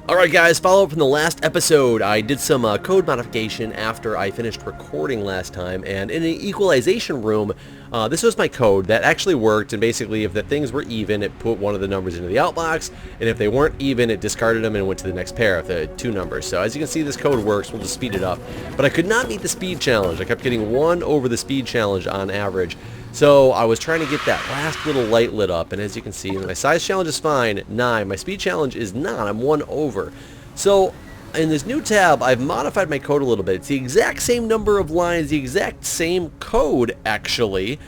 Alright guys, follow up from the last episode. I did some code modification after I finished recording last time, and in an equalization room, this was my code that actually worked, and basically if the things were even, it put one of the numbers into the outbox, and if they weren't even, it discarded them and went to the next pair of the two numbers. So as you can see, this code works. We'll just speed it up. But I could not meet the speed challenge. I kept getting 1 over the speed challenge on average. So I was trying to get that last little light lit up, and as you can see, my size challenge is fine, 9. My speed challenge is not, I'm 1 over. So in this new tab, I've modified my code a little bit. It's the exact same number of lines, the exact same code actually,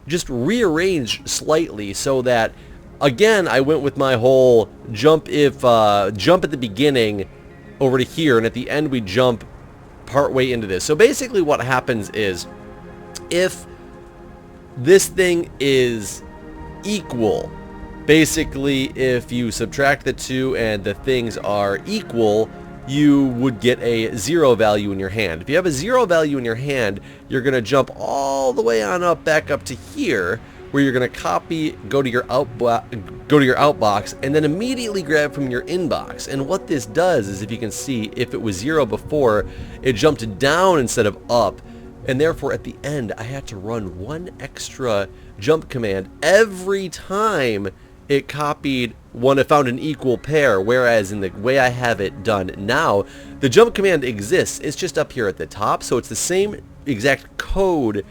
just rearranged slightly so that, again, I went with my whole jump at the beginning over to here, and at the end we jump partway into this. So basically what happens is, if this thing is equal, basically if you subtract the two and the things are equal, you would get a 0 value in your hand. If you have a 0 value in your hand, you're going to jump all the way on up, back up to here, where you're going to copy, go to your outbox, and then immediately grab from your inbox. And what this does is, if you can see, if it was 0 before, it jumped down instead of up. And therefore, at the end, I had to run 1 extra jump command every time it copied one, it found an equal pair, whereas in the way I have it done now, the jump command exists. It's just up here at the top, so it's the same exact code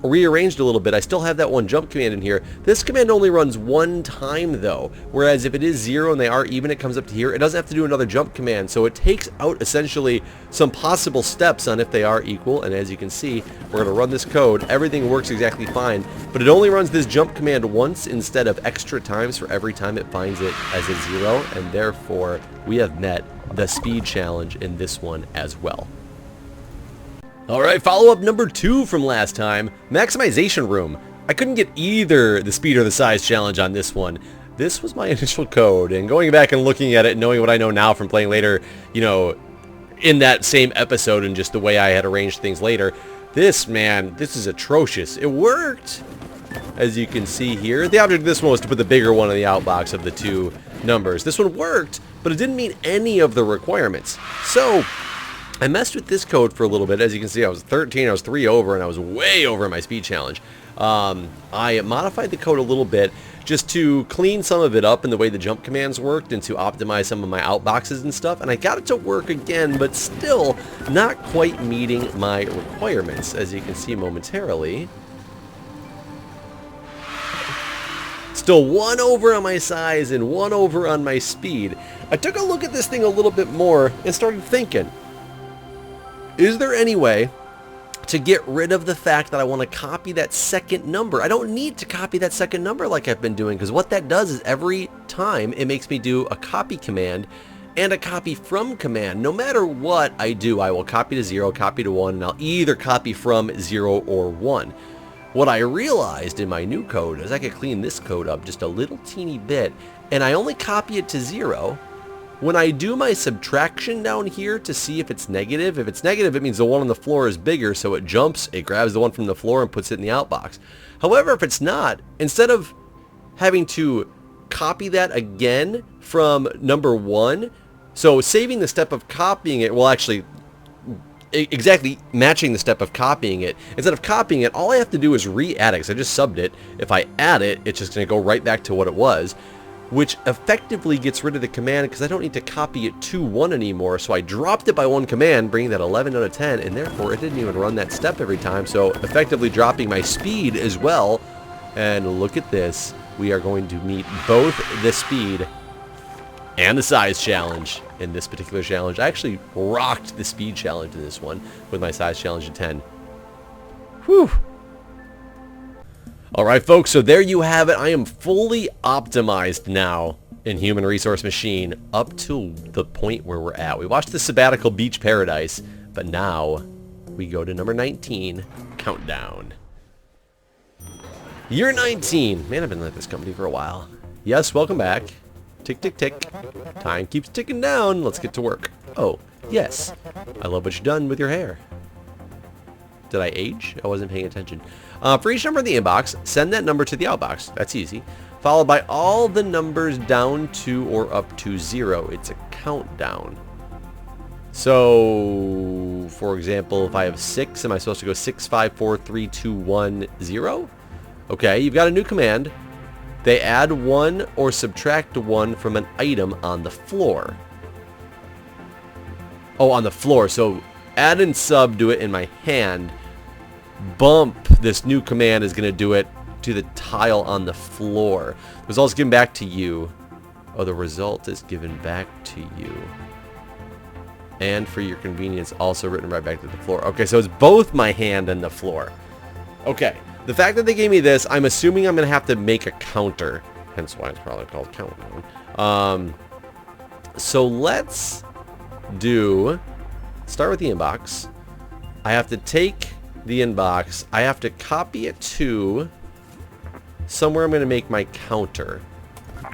rearranged a little bit. I still have that 1 jump command in here. This command only runs 1 time though, whereas if it is 0 and they are even, it comes up to here. It doesn't have to do another jump command, so it takes out essentially some possible steps on if they are equal. And as you can see, we're going to run this code. Everything works exactly fine, but it only runs this jump command once instead of extra times for every time it finds it as a 0, and therefore we have met the speed challenge in this one as well. Alright, follow-up number 2 from last time, maximization room. I couldn't get either the speed or the size challenge on this one. This was my initial code, and going back and looking at it and knowing what I know now from playing later, you know, in that same episode and just the way I had arranged things later, this is atrocious. It worked, as you can see here. The object of this one was to put the bigger one in the outbox of the 2 numbers. This one worked, but it didn't meet any of the requirements. So I messed with this code for a little bit. As you can see, I was 13, I was 3 over, and I was way over my speed challenge. I modified the code a little bit just to clean some of it up in the way the jump commands worked and to optimize some of my outboxes and stuff, and I got it to work again, but still not quite meeting my requirements, as you can see momentarily. Still 1 over on my size and 1 over on my speed. I took a look at this thing a little bit more and started thinking, is there any way to get rid of the fact that I want to copy that second number? I don't need to copy that second number like I've been doing, because what that does is every time it makes me do a copy command and a copy from command. No matter what I do, I will copy to 0, copy to 1, and I'll either copy from 0 or 1. What I realized in my new code is I could clean this code up just a little teeny bit, and I only copy it to 0. When I do my subtraction down here to see if it's negative, it means the one on the floor is bigger, so it jumps, it grabs the one from the floor and puts it in the outbox. However, if it's not, instead of having to copy that again from number 1, so saving the step of copying it, well actually, exactly matching the step of copying it, instead of copying it, all I have to do is re-add it, because I just subbed it. If I add it, it's just going to go right back to what it was, which effectively gets rid of the command because I don't need to copy it to 1 anymore. So I dropped it by 1 command, bringing that 11 out of 10, and therefore it didn't even run that step every time, so effectively dropping my speed as well. And look at this, we are going to meet both the speed and the size challenge in this particular challenge. I actually rocked the speed challenge in this one with my size challenge at 10. Whew. Alright folks, so there you have it. I am fully optimized now in Human Resource Machine up to the point where we're at. We watched the Sabbatical Beach Paradise, but now we go to number 19, Countdown. Year 19. Man, I've been at this company for a while. Yes, welcome back. Tick, tick, tick. Time keeps ticking down. Let's get to work. Oh, yes. I love what you've done with your hair. Did I age? I wasn't paying attention. For each number in the inbox, send that number to the outbox. That's easy. followed by all the numbers down to or up to 0. It's a countdown. So, for example, if I have 6, am I supposed to go 6, 5, 4, 3, 2, 1, 0? Okay, you've got a new command. They add 1 or subtract 1 from an item on the floor. Oh, on the floor. So, add and sub do it in my hand. Bump, this new command is going to do it to the tile on the floor. The result is given back to you. Oh, the result is given back to you. And for your convenience, also written right back to the floor. Okay, so it's both my hand and the floor. Okay, the fact that they gave me this, I'm assuming I'm going to have to make a counter. Hence why it's probably called countdown. So let's start with the inbox. I have to take the inbox. I have to copy it to somewhere I'm going to make my counter.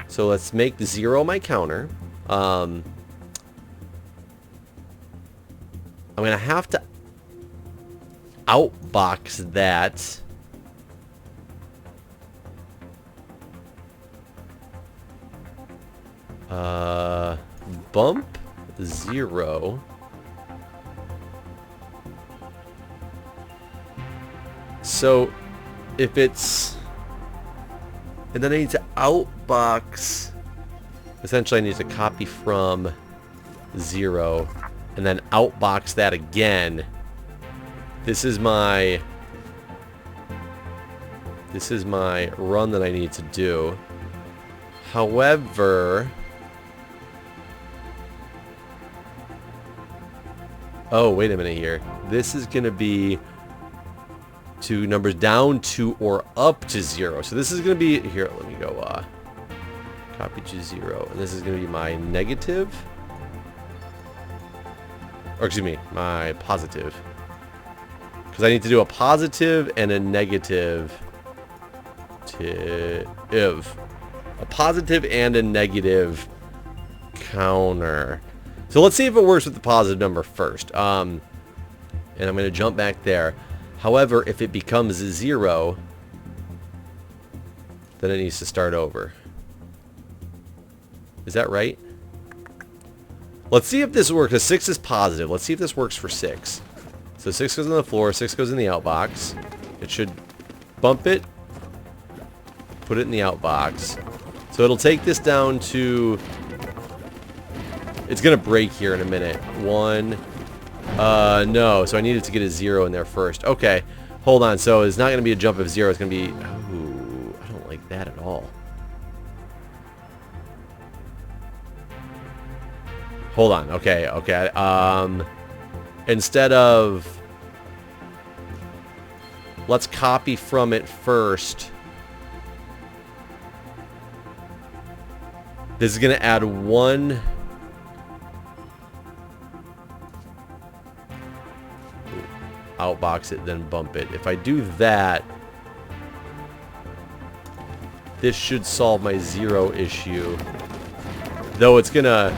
So let's make 0 my counter. I'm going to have to outbox that. Bump 0. So if it's, and then I need to outbox, essentially I need to copy from 0 and then outbox that again. This is my run that I need to do. However, oh, wait a minute here. This is going to be two numbers down to or up to 0. So this is going to be, here, let me go, copy to 0. And this is going to be my negative. Or excuse me, my positive. Because I need to do a positive and a negative. A positive and a negative counter. So let's see if it works with the positive number first. And I'm going to jump back there. However, if it becomes 0, then it needs to start over. Is that right? Let's see if this works. 6 is positive. Let's see if this works for 6. So 6 goes on the floor, 6 goes in the outbox. It should bump it, put it in the outbox. So it'll take this down to, it's going to break here in a minute. 1. No, so I needed to get a 0 in there first. Okay, hold on. So it's not going to be a jump of 0. It's going to be, ooh, I don't like that at all. Hold on. Okay. Instead of, let's copy from it first. This is going to add 1. Outbox it, then bump it. If I do that, this should solve my 0 issue. Though it's gonna,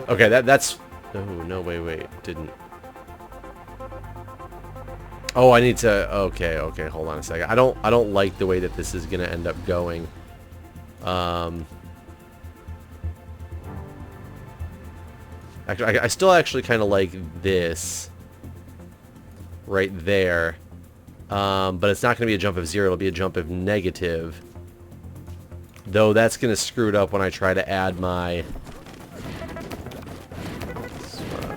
okay, that's, oh no, wait, didn't. Oh, I need to, okay, hold on a second. I don't like the way that this is gonna end up going. Actually, I still actually kind of like this right there, but it's not going to be a jump of 0. It'll be a jump of negative, though that's going to screw it up when I try to add my,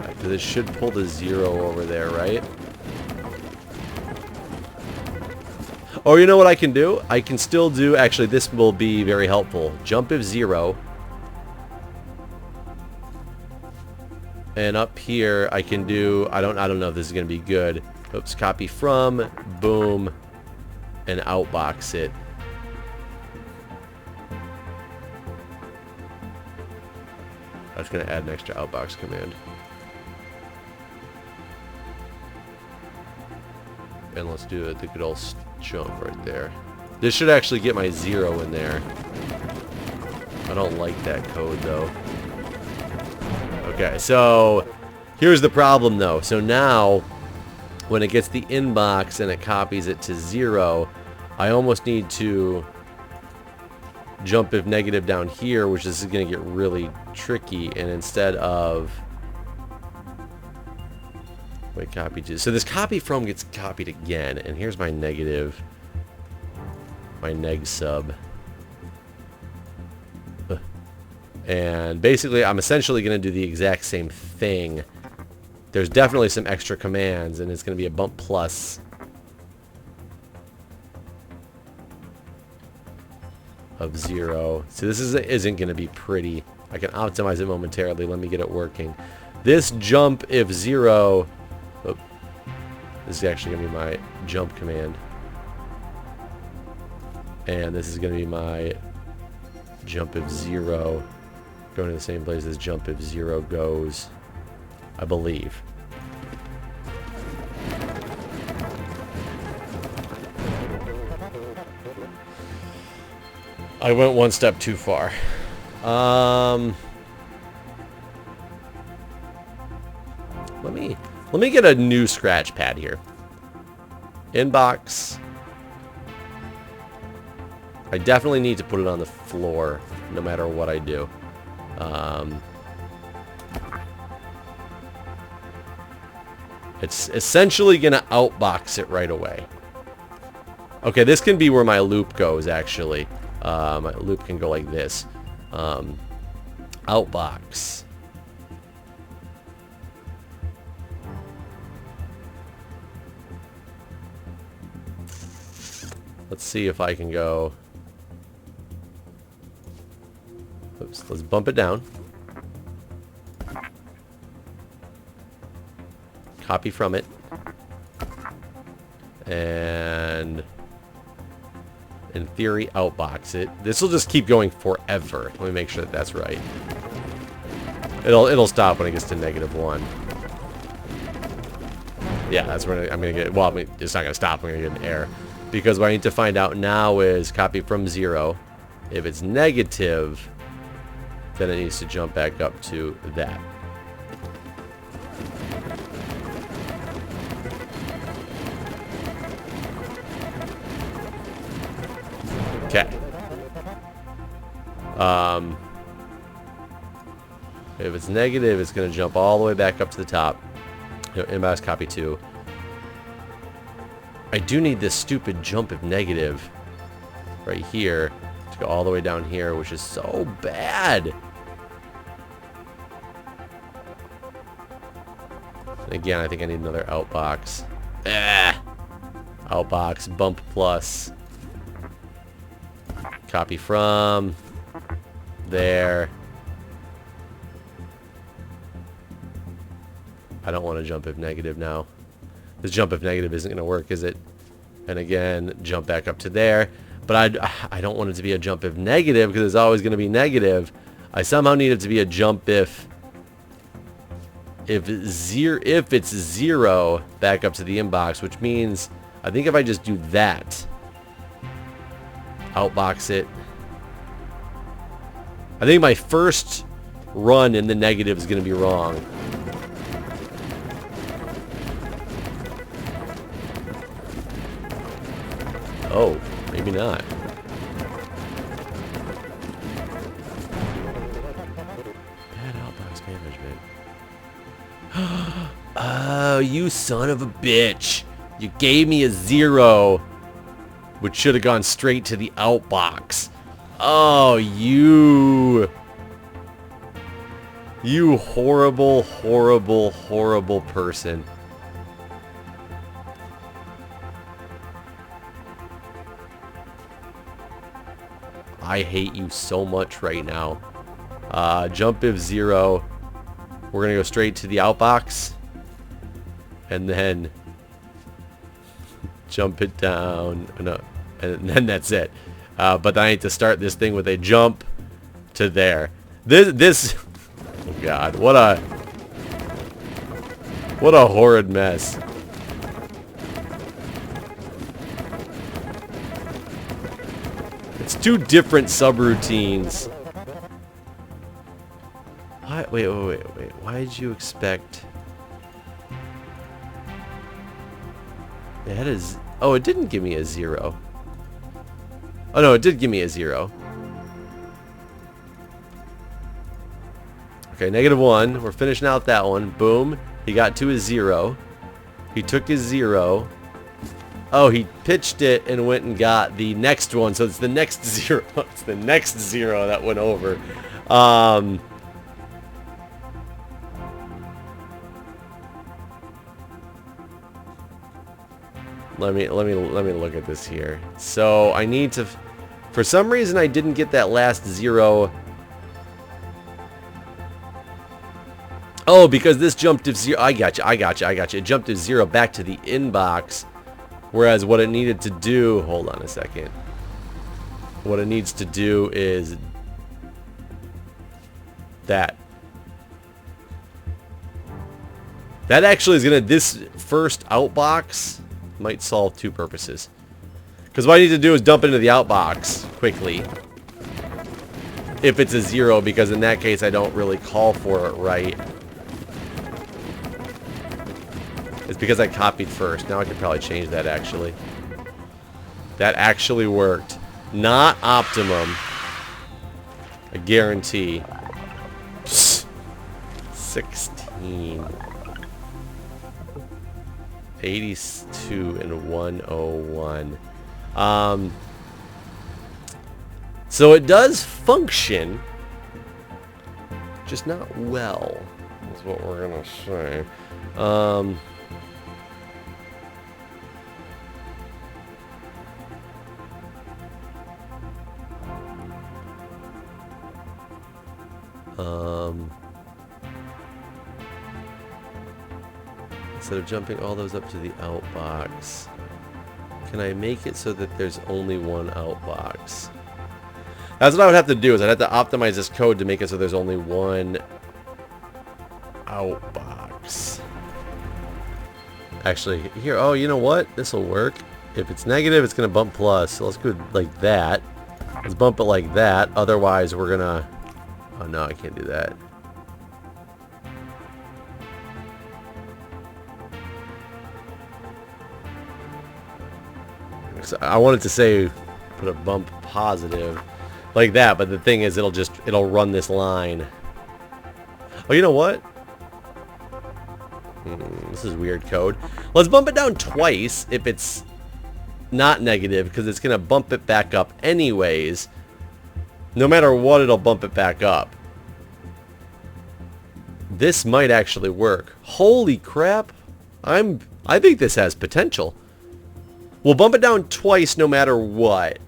because it should pull the 0 over there, right? Oh, you know what I can do? I can still do, actually this will be very helpful, jump of 0, and up here I can do, I don't know if this is going to be good. Oops, copy from, boom, and outbox it. I was going to add an extra outbox command. And let's do the good old jump right there. This should actually get my 0 in there. I don't like that code though. Okay, so here's the problem though. So now, when it gets the inbox and it copies it to 0, I almost need to jump if negative down here, which is going to get really tricky. And instead of... Wait, copy to... So this copy from gets copied again. And here's my negative. My neg sub. And basically, I'm essentially going to do the exact same thing. There's definitely some extra commands, and it's going to be a bump plus of 0. So this isn't going to be pretty. I can optimize it momentarily. Let me get it working. This jump if 0... Oh, this is actually going to be my jump command. And this is going to be my jump if 0. Going to the same place as jump if 0 goes, I believe. I went one step too far. Let me get a new scratch pad here. Inbox. I definitely need to put it on the floor no matter what I do. It's essentially going to outbox it right away. Okay, this can be where my loop goes, actually. My loop can go like this. Outbox. Let's see if I can go... Oops, let's bump it down. Copy from it. And in theory, outbox it. This will just keep going forever. Let me make sure that that's right. It'll stop when it gets to -1. Yeah, that's when I'm going to get... Well, I mean, it's not going to stop. I'm going to get an error. Because what I need to find out now is copy from 0. If it's negative... then it needs to jump back up to that. Okay. If it's negative, it's going to jump all the way back up to the top. Inbox copy 2. I do need this stupid jump if negative right here to go all the way down here, which is so bad. Again, I think I need another outbox. Outbox, bump plus. Copy from. There. I don't want to jump if negative now. This jump if negative isn't going to work, is it? And again, jump back up to there. But I don't want it to be a jump if negative because it's always going to be negative. I somehow need it to be a jump if it's 0 back up to the inbox, which means I think if I just do that, outbox it. I think my first run in the negative is going to be wrong. Oh, maybe not. Bad outbox management. Oh, you son of a bitch. You gave me a 0, which should have gone straight to the outbox. Oh, you horrible, horrible, horrible person. I hate you so much right now. Jump if 0. We're going to go straight to the outbox. And then jump it down. No, and then that's it. But I need to start this thing with a jump to there. This oh God, what a horrid mess. It's two different subroutines. Wait. Why did you expect... That is... Oh, it didn't give me a 0. Oh, no, it did give me a 0. Okay, -1. We're finishing out that one. Boom. He got to his 0. He took his 0. Oh, he pitched it and went and got the next one. So it's the next 0. It's the next 0 that went over. Let me look at this here. So I need to, for some reason I didn't get that last 0. Oh, because this jumped to 0. I got you. It jumped to 0 back to the inbox. Whereas what it needed to do, hold on a second. What it needs to do is that. That actually is this first outbox might solve 2 purposes. Because what I need to do is dump it into the outbox quickly. If it's a 0, because in that case I don't really call for it right. It's because I copied first. Now I could probably change that actually. That actually worked. Not optimum. I guarantee. 16. 82 and 101. So it does function, just not well, is what we're gonna say. Instead of jumping all those up to the outbox, can I make it so that there's only one outbox? That's what I would have to do, is I'd have to optimize this code to make it so there's only one outbox. Actually, here, oh, you know what? This will work. If it's negative, it's going to bump plus. So let's go like that. Let's bump it like that. Otherwise, we're going to... Oh, no, I can't do that. So I wanted to say put a bump positive like that, but the thing is it'll run this line. Oh, you know what? This is weird code. Let's bump it down twice if it's not negative, because it's gonna bump it back up anyways. No matter what, it'll bump it back up. This might actually work. Holy crap. I think this has potential. We'll bump it down twice no matter what.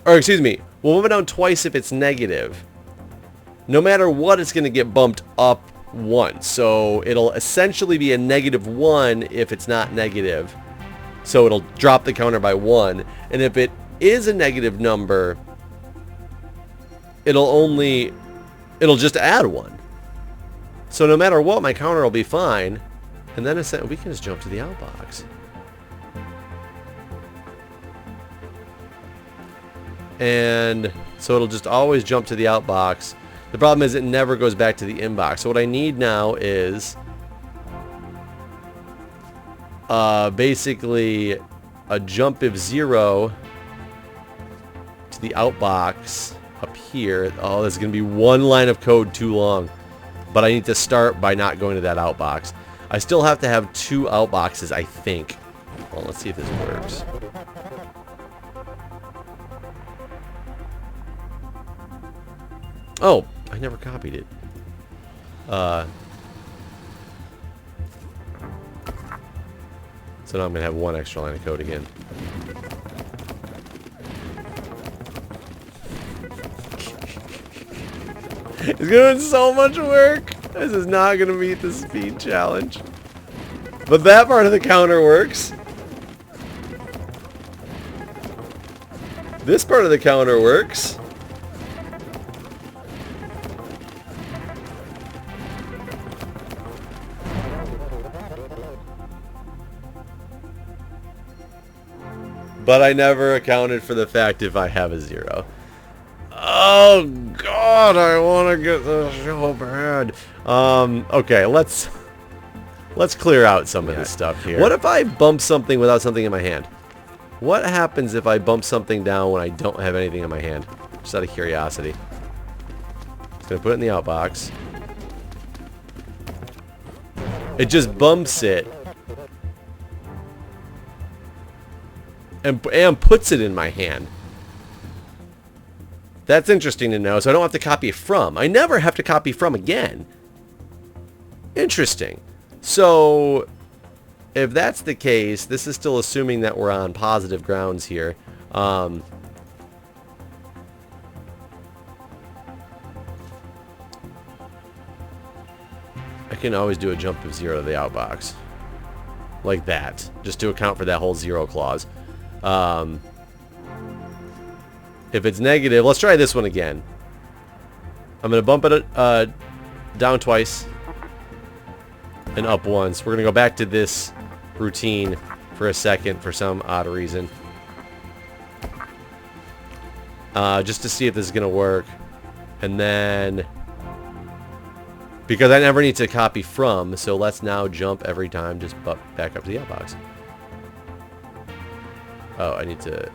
Or excuse me, we'll bump it down twice if it's negative. No matter what, it's going to get bumped up once. So it'll essentially be a -1 if it's not negative. So it'll drop the counter by 1. And if it is a negative number, it'll just add 1. So no matter what, my counter will be fine. And then we can just jump to the outbox. And so it'll just always jump to the outbox. The problem is it never goes back to the inbox. So what I need now is basically a jump of 0 to the outbox up here. Oh, this is going to be one line of code too long. But I need to start by not going to that outbox. I still have to have 2 outboxes, I think. Well, let's see if this works. Oh, I never copied it. So now I'm going to have 1 extra line of code again. It's doing so much work. This is not going to meet the speed challenge. But that part of the counter works. This part of the counter works. But I never accounted for the fact if I have a 0. Oh God, I want to get this so bad. Okay, let's clear out some of this stuff here. What if I bump something without something in my hand? What happens if I bump something down when I don't have anything in my hand? just out of curiosity. Just gonna put it in the outbox. It just bumps it. And puts it in my hand. That's interesting to know, so I don't have to copy from. I never have to copy from again. Interesting. So, if that's the case, this is still assuming that we're on positive grounds here. I can always do a jump of 0 to the outbox. Like that. Just to account for that whole 0 clause. If it's negative, let's try this one again. I'm going to bump it down twice and up once. We're going to go back to this routine for a second for some odd reason. Just to see if this is going to work. And then, because I never need to copy from, so let's now jump every time, just back up to the outbox. Oh, I need to...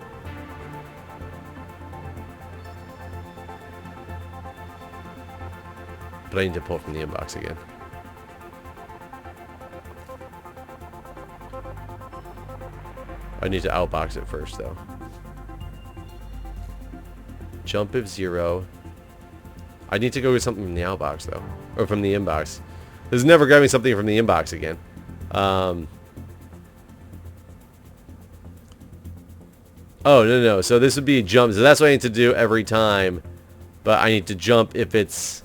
But I need to pull from the inbox again. I need to outbox it first, though. Jump of 0. I need to go with something from the outbox, though. Or from the inbox. This is never grabbing something from the inbox again. Oh, no. So this would be a jump. So that's what I need to do every time. But I need to jump if it's...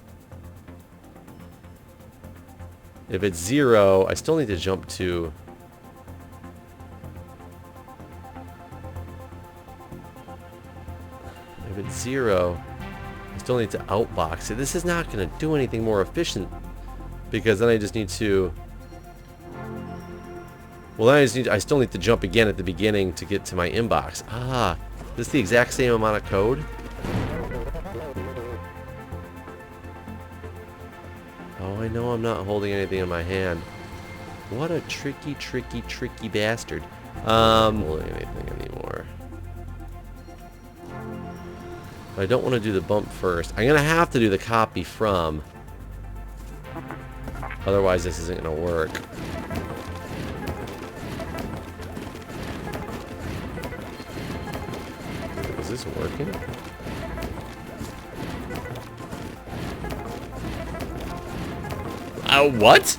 If it's 0, I still need to jump to... If it's 0, I still need to outbox it. This is not going to do anything more efficient. Because then I just need to... Well, then I still need to jump again at the beginning to get to my inbox. Ah, this is the exact same amount of code? Oh, I know I'm not holding anything in my hand. What a tricky bastard. Holding anything anymore. But I don't want to do the bump first. I'm going to have to do the copy from. Otherwise, this isn't going to work. Is this working? What?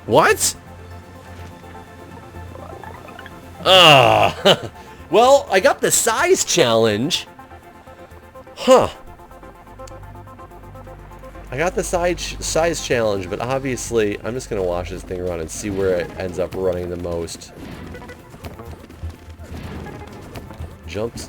What? Well, I got the size challenge. Huh. I got the size challenge, but obviously I'm just going to watch this thing run and see where it ends up running the most. Jumps.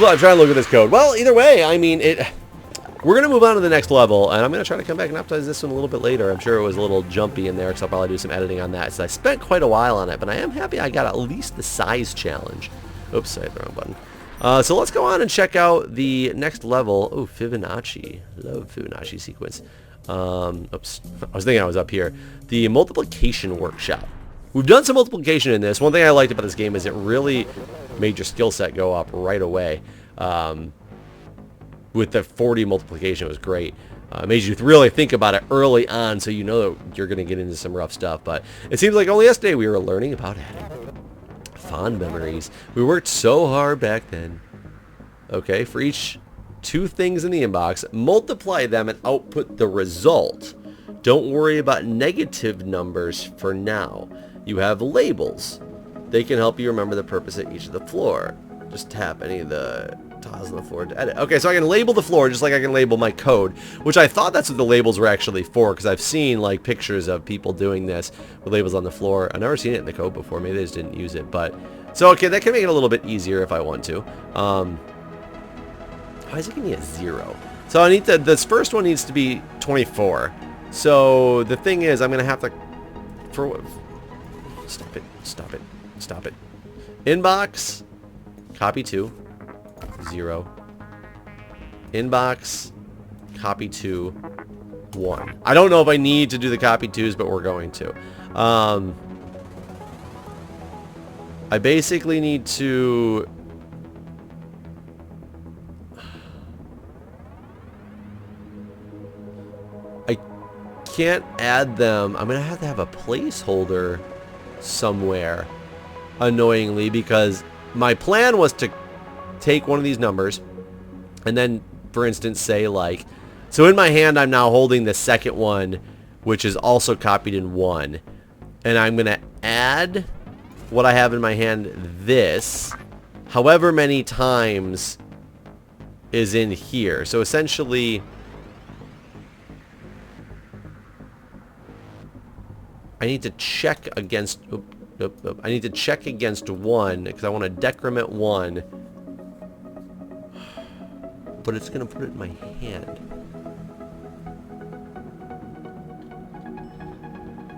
I'm trying to look at this code. Well, either way, I mean, we're going to move on to the next level, and I'm going to try to come back and optimize this one a little bit later. I'm sure it was a little jumpy in there, because I'll probably do some editing on that. So I spent quite a while on it, but I am happy I got at least the size challenge. Oops, I hit the wrong button. So let's go on and check out the next level. Oh, Fibonacci. Love Fibonacci sequence. Oops, I was thinking I was up here. The multiplication workshop. We've done some multiplication in this. One thing I liked about this game is it really made your skill set go up right away. With the 40 multiplication, it was great. It made you really think about it early on, so you know that you're going to get into some rough stuff. But it seems like only yesterday we were learning about adding. Fond memories. We worked so hard back then. Okay, for each 2 things in the inbox, multiply them and output the result. Don't worry about negative numbers for now. You have labels. They can help you remember the purpose of each of the floor. Just tap any of the tiles on the floor to edit. Okay, so I can label the floor just like I can label my code, which I thought that's what the labels were actually for, because I've seen like pictures of people doing this with labels on the floor. I've never seen it in the code before. Maybe they just didn't use it, but so okay, that can make it a little bit easier if I want to. Why is it giving me a 0? So I need to. This first one needs to be 24. So the thing is, I'm gonna have to stop it. Inbox, copy 2, 0. Inbox, copy 2, 1. I don't know if I need to do the copy 2s, but we're going to. I basically need to... I can't add them. I'm going to have a placeholder somewhere, annoyingly, because my plan was to take one of these numbers and then, for instance, say like... So in my hand, I'm now holding the second one, which is also copied in 1. And I'm going to add what I have in my hand, this, however many times is in here. So essentially, I need to check against... I need to check against 1, because I want to decrement 1. But it's going to put it in my hand.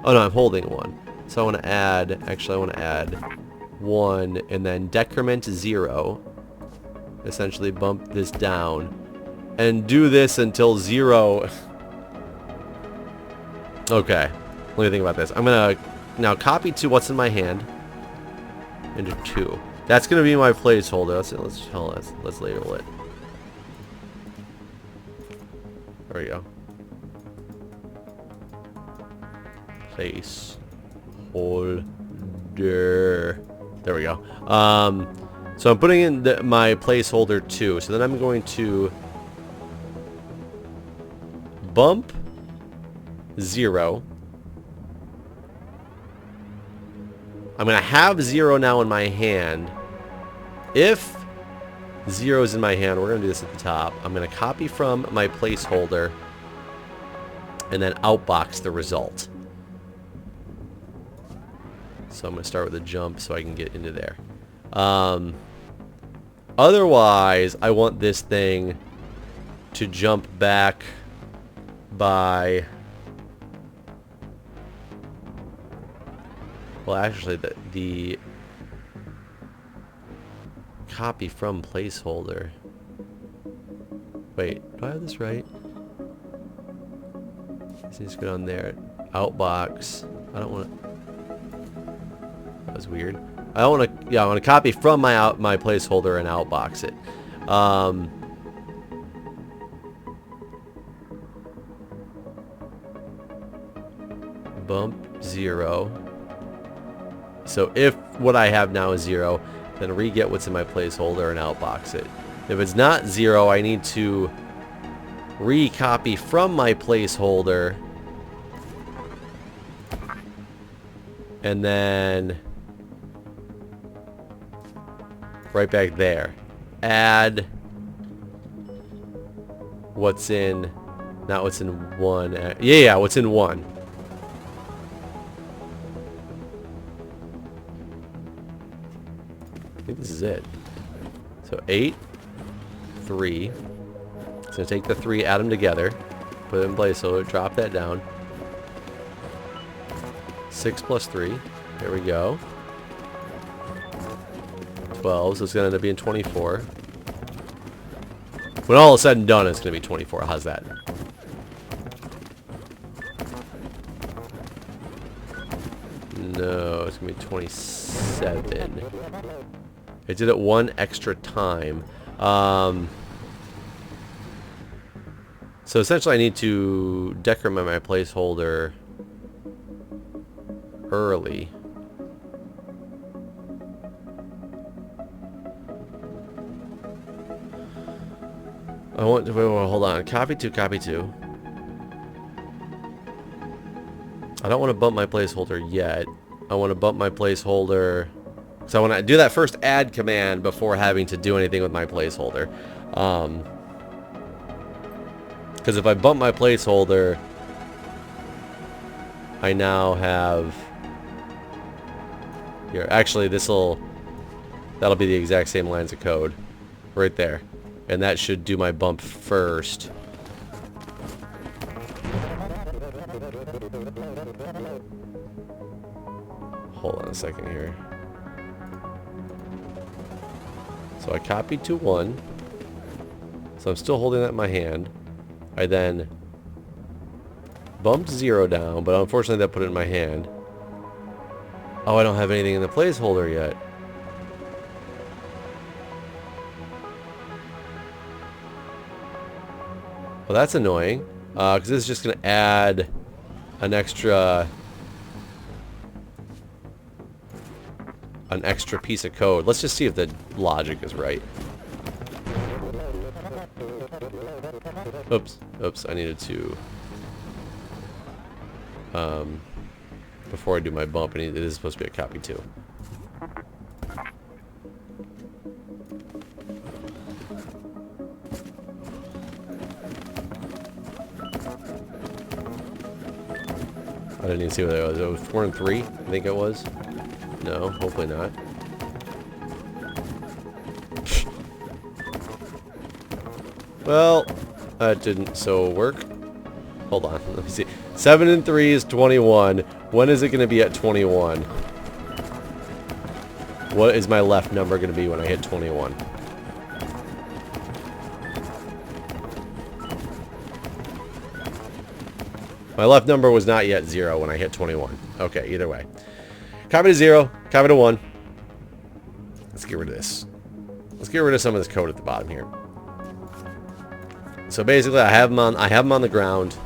Oh no, I'm holding 1. So I want to add, actually I want to add 1 and then decrement 0. Essentially bump this down. And do this until 0. Okay, let me think about this. I'm going to now copy to what's in my hand into 2. That's going to be my placeholder. Let's label it. There we go. Place holder. There we go. So I'm putting in my placeholder 2. So then I'm going to bump 0. I'm going to have 0 now in my hand. If 0 is in my hand, we're going to do this at the top. I'm going to copy from my placeholder and then outbox the result. So I'm going to start with a jump so I can get into there. Otherwise, I want this thing to jump back by... Well, actually, the copy from placeholder. Wait, do I have this right? Let's go down there. Outbox. I don't want to... That was weird. I want to, yeah, I want to copy from my placeholder and outbox it. Bump 0. So if what I have now is 0, then re-get what's in my placeholder and outbox it. If it's not 0, I need to re-copy from my placeholder and then right back there. Add what's in, not what's in 1. Yeah, what's in 1. I think this is it. So 8, 3. So take the 3, add them together, put it in placeholder, drop that down. 6 plus 3. There we go. 12, so it's going to end up being 24. When all is said and done, it's going to be 24. How's that? No, it's going to be 27. It did it 1 extra time. So essentially I need to decrement my placeholder early. I want to, wait, hold on. Copy 2, copy 2. I don't want to bump my placeholder yet. I want to bump my placeholder. So I want to do that first add command before having to do anything with my placeholder. Because if I bump my placeholder, I now have... Here, actually, that'll be the exact same lines of code. Right there. And that should do my bump first. Hold on a second here. So I copied to 1. So I'm still holding that in my hand. I then bumped 0 down, but unfortunately that put it in my hand. Oh, I don't have anything in the placeholder yet. Well, that's annoying. Because this is just going to add an extra piece of code. Let's just see if the logic is right. Oops. Oops. I needed to... before I do my bump, it is supposed to be a copy too. I didn't even see what that was. It was 4 and 3, I think it was. No, hopefully not. Well, that didn't so work. Hold on, let me see. 7 and 3 is 21. When is it going to be at 21? What is my left number going to be when I hit 21? My left number was not yet 0 when I hit 21. Okay, either way. Copy to 0, copy to 1. Let's get rid of this. Let's get rid of some of this code at the bottom here. So basically, I have them on the ground.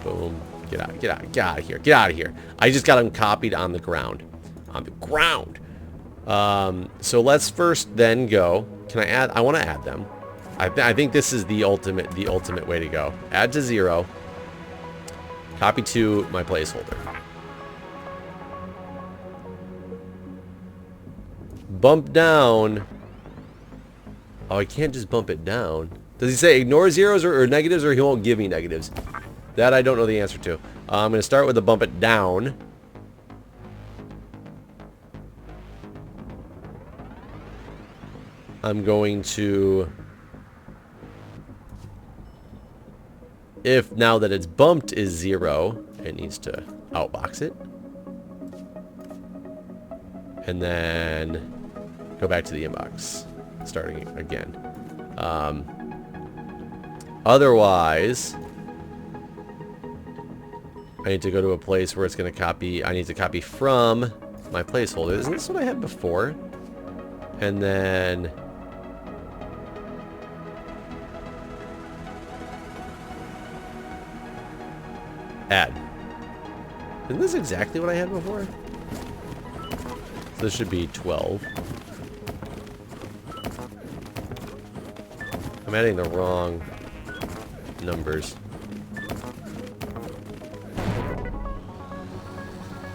Boom. Get out of here. Get out of here. I just got them copied on the ground. On the ground. So let's first then go. Can I add? I want to add them. I think this is the ultimate way to go. Add to 0. Copy to my placeholder. Bump down. Oh, I can't just bump it down. Does he say ignore zeros or negatives, or he won't give me negatives? That I don't know the answer to. I'm going to start with the bump it down. I'm going to... If now that it's bumped is 0, it needs to outbox it. And then go back to the inbox, starting again. Otherwise, I need to go to a place where it's going to copy. I need to copy from my placeholder. Isn't this what I had before? And then... add. Isn't this exactly what I had before? So this should be 12. I'm adding the wrong numbers.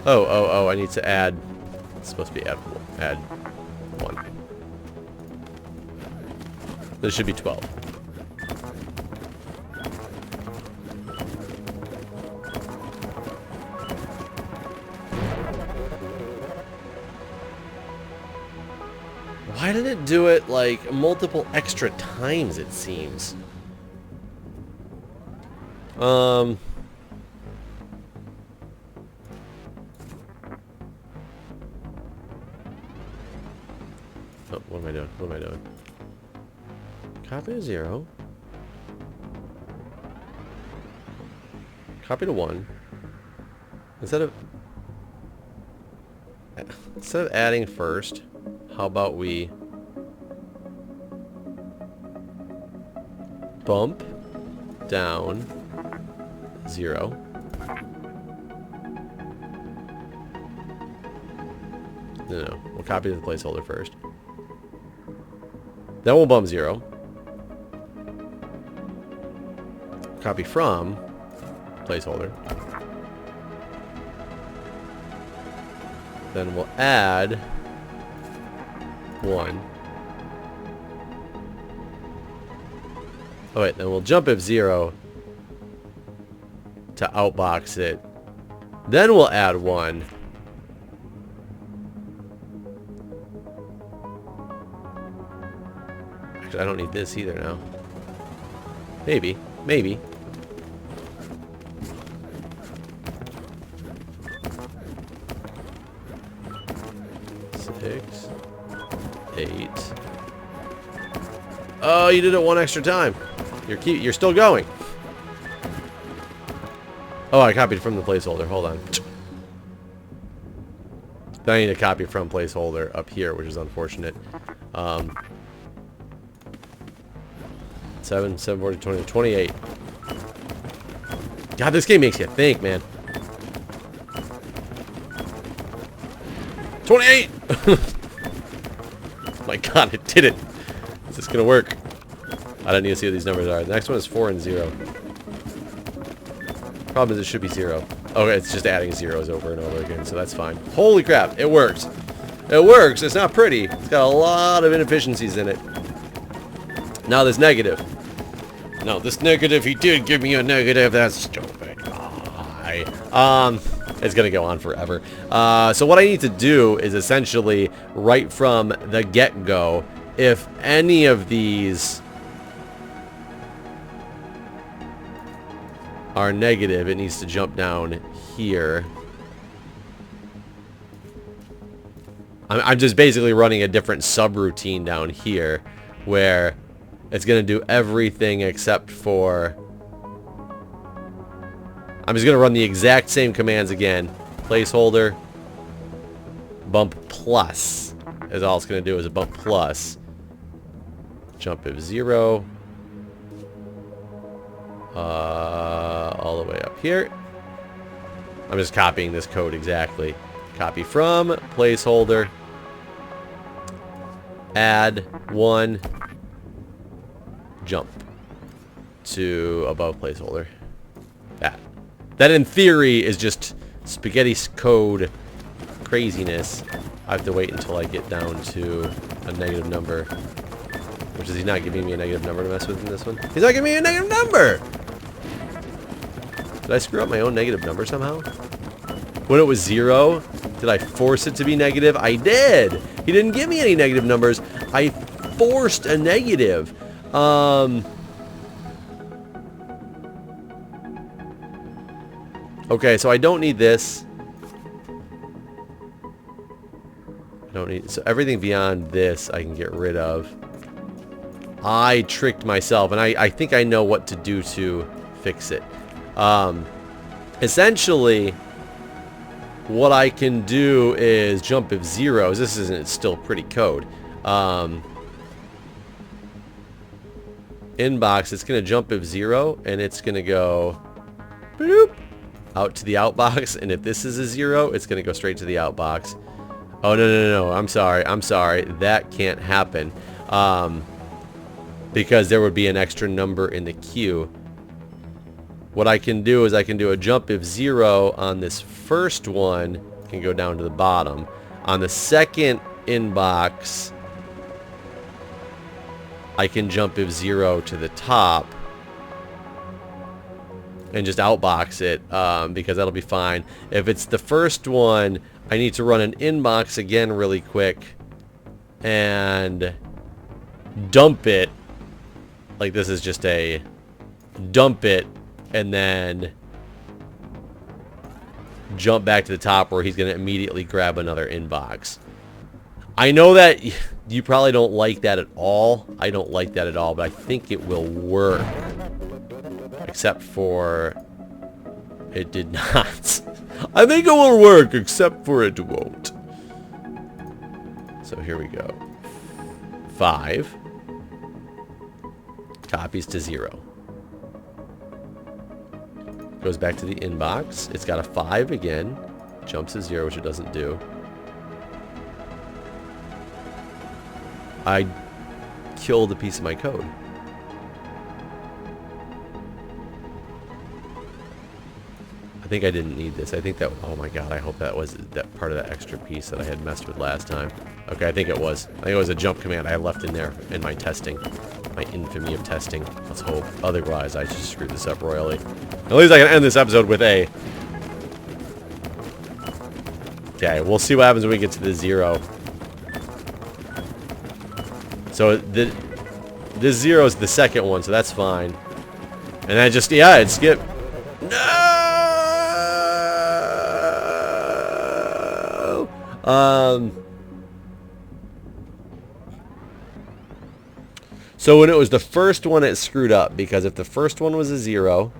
Oh, I need to add... It's supposed to be add 1. This should be 12. Why did it do it, like, multiple extra times, it seems? Oh, what am I doing? What am I doing? Copy to 0. Copy to 1. Instead of adding first, how about we bump down 0. No, we'll copy the placeholder first. Then we'll bump 0. Copy from placeholder. Then we'll add 1. Oh wait, then we'll jump if 0 to outbox it. Then we'll add 1. Actually, I don't need this either now. Maybe. 6, 8. Oh, you did it one extra time. You're still going. Oh, I copied from the placeholder. Hold on. Then I need to copy from placeholder up here, which is unfortunate. 7, 40, 20, 28. God, this game makes you think, man. 28! My God, it did it. Is this gonna work? I don't need to see what these numbers are. The next one is 4 and 0. Problem is it should be 0. Okay, it's just adding zeros over and over again, so that's fine. Holy crap, it works. It works. It's not pretty. It's got a lot of inefficiencies in it. Now this negative. No, this negative, he did give me a negative. That's stupid. It's gonna go on forever. So what I need to do is essentially, right from the get-go, if any of these are negative, it needs to jump down here. I'm just basically running a different subroutine down here where it's going to do everything except for... I'm just going to run the exact same commands again. Placeholder, bump plus is all it's going to do, is a bump plus. Jump if 0. All the way up here. I'm just copying this code exactly. Copy from, placeholder, add 1, jump to above placeholder. That in theory is just spaghetti code craziness. I have to wait until I get down to a negative number. Which is he not giving me a negative number to mess with in this one? He's not giving me a negative number! Did I screw up my own negative number somehow? When it was 0, did I force it to be negative? I did! He didn't give me any negative numbers. I forced a negative. Okay, so I don't need this. I don't need... So everything beyond this I can get rid of. I tricked myself, and I think I know what to do to fix it. Essentially, what I can do is jump if 0s. This isn't still pretty code. Inbox, it's going to jump if 0, and it's going to go bloop, out to the outbox. And if this is a 0, it's going to go straight to the outbox. Oh, no. I'm sorry. That can't happen. Because there would be an extra number in the queue. What I can do is I can do a jump if 0 on this first one, can go down to the bottom. On the second inbox, I can jump if 0 to the top and just outbox it, because that'll be fine. If it's the first one, I need to run an inbox again really quick and dump it. Like this is just a dump it and then jump back to the top where he's going to immediately grab another inbox. I know that you probably don't like that at all. I don't like that at all, but I think it will work. Except for it did not. I think it will work, except for it won't. So here we go. 5. Copies to 0. Goes back to the inbox. It's got a 5 again. Jumps to 0, which it doesn't do. I killed a piece of my code. I think I didn't need this. I think that... Oh my god, I hope that was that part of that extra piece that I had messed with last time. Okay, I think it was. I think it was a jump command I left in there in my testing. My infamy of testing. Let's hope. Otherwise, I just screwed this up royally. At least I can end this episode with a... Okay, we'll see what happens when we get to the 0. So, this 0 is the second one, so that's fine. And I just... Yeah, it skipped. No! So when it was the first one, it screwed up, because if the first one was a 0...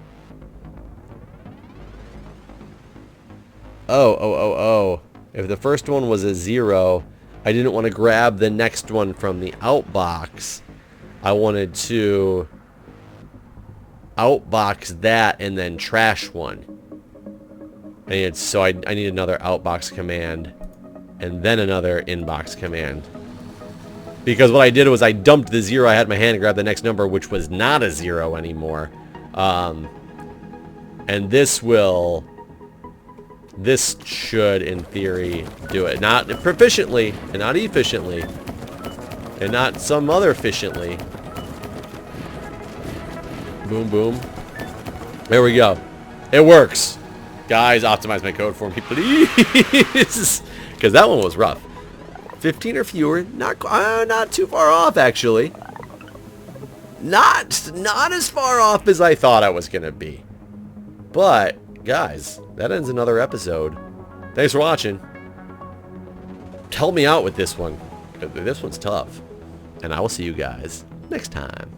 Oh. If the first one was a 0, I didn't want to grab the next one from the outbox. I wanted to outbox that and then trash one. So I need another outbox command and then another inbox command. Because what I did was I dumped the 0 I had in my hand and grabbed the next number, which was not a 0 anymore. And this should, in theory, do it. Not proficiently, and not efficiently, and not some other efficiently. Boom, boom. There we go. It works. Guys, optimize my code for me, please. Because that one was rough. 15 or fewer, not too far off, actually. Not as far off as I thought I was going to be. But, guys, that ends another episode. Thanks for watching. Help me out with this one. This one's tough. And I will see you guys next time.